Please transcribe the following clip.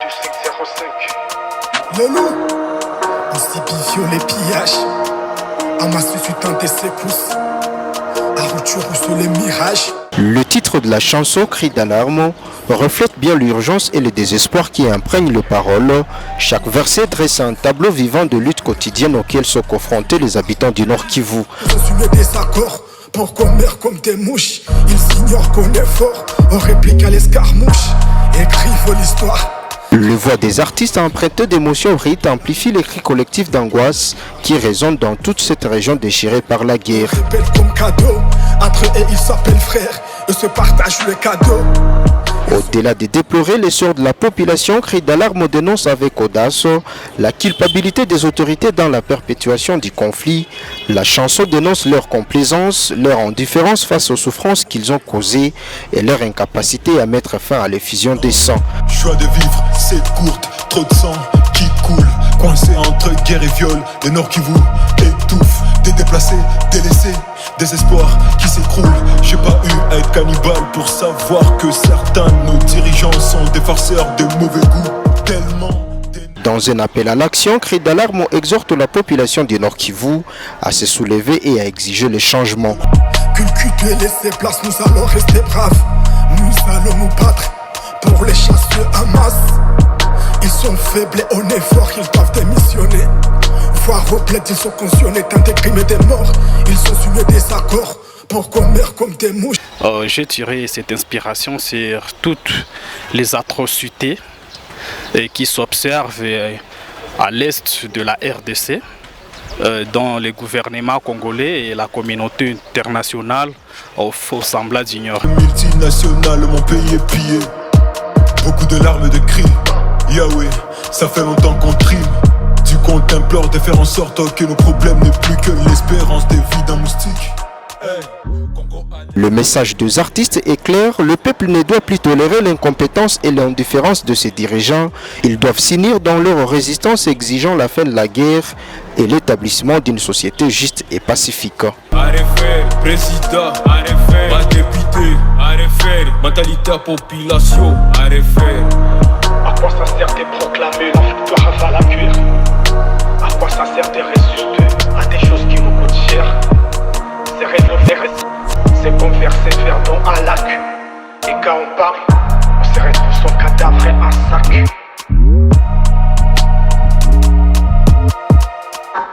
Du 505. Le loup, aussi bivio les pillages. Amassé sur tenter ses pousses. À rupture sur les mirages. Le titre de la chanson Cri d'alarme reflète bien l'urgence et le désespoir qui imprègnent les paroles. Chaque verset dresse un tableau vivant de lutte quotidienne auquel sont confrontés les habitants du Nord Kivu. Ils ont signé des accords pour qu'on meurt comme des mouches. Ils ignorent qu'on est fort, on réplique à l'escarmouche. Écrivent l'histoire. Le voix des artistes empruntées d'émotions rites amplifie les cris collectifs d'angoisse qui résonnent dans toute cette région déchirée par la guerre. Ils répètent comme cadeau, entre eux ils s'appellent frères et se partagent le cadeau. Au-delà de déplorer les sorts de la population, Cri d'alarme dénonce avec audace la culpabilité des autorités dans la perpétuation du conflit. La chanson dénonce leur complaisance, leur indifférence face aux souffrances qu'ils ont causées et leur incapacité à mettre fin à l'effusion des sangs. Joie de vivre, c'est courte, trop de sang qui coule, coincé entre guerre et viol, le Nord Kivu étouffe, des déplacés, délaissés, désespoir qui s'écroule. J'ai pas eu à être cannibale pour savoir que certains de nos dirigeants sont des farceurs de mauvais goût, tellement. Dans un appel à l'action, Cri d'alarme exhorte la population du Nord Kivu à se soulever et à exiger les changements. Culcuter, laisser place, nous allons rester braves. Nous allons nous battre pour les chasseurs Hamas. Ils sont faibles et on est forts, ils doivent démissionner. Voir au bled, ils sont cautionnés, tant des crimes et des morts. Ils sont sur des accords pour qu'on meurt comme des mouches. J'ai tiré cette inspiration sur toutes les atrocités qui s'observent à l'est de la RDC, dont le gouvernement congolais et la communauté internationale font semblant d'ignorer. Multinational, mon pays est pillé. Beaucoup de larmes, de cris. Yahweh, ça fait longtemps qu'on trime. Du coup on t'implore de faire en sorte que nos problèmes n'aient plus que l'espérance des vies d'un moustique. Le message des artistes est clair, le peuple ne doit plus tolérer l'incompétence et l'indifférence de ses dirigeants. Ils doivent s'unir dans leur résistance exigeant la fin de la guerre et l'établissement d'une société juste et pacifique. Arrêtez, président, arrêtez, pas député, arrêtez, mentalité population, arrêtez. À quoi ça sert de proclamer la victoire avant la cuire? À quoi ça sert de résister à des choses qui nous coûtent cher? C'est rénover, c'est converser, faire don à l'acque. Et quand on parle, on se retrouve son cadavre et un sac.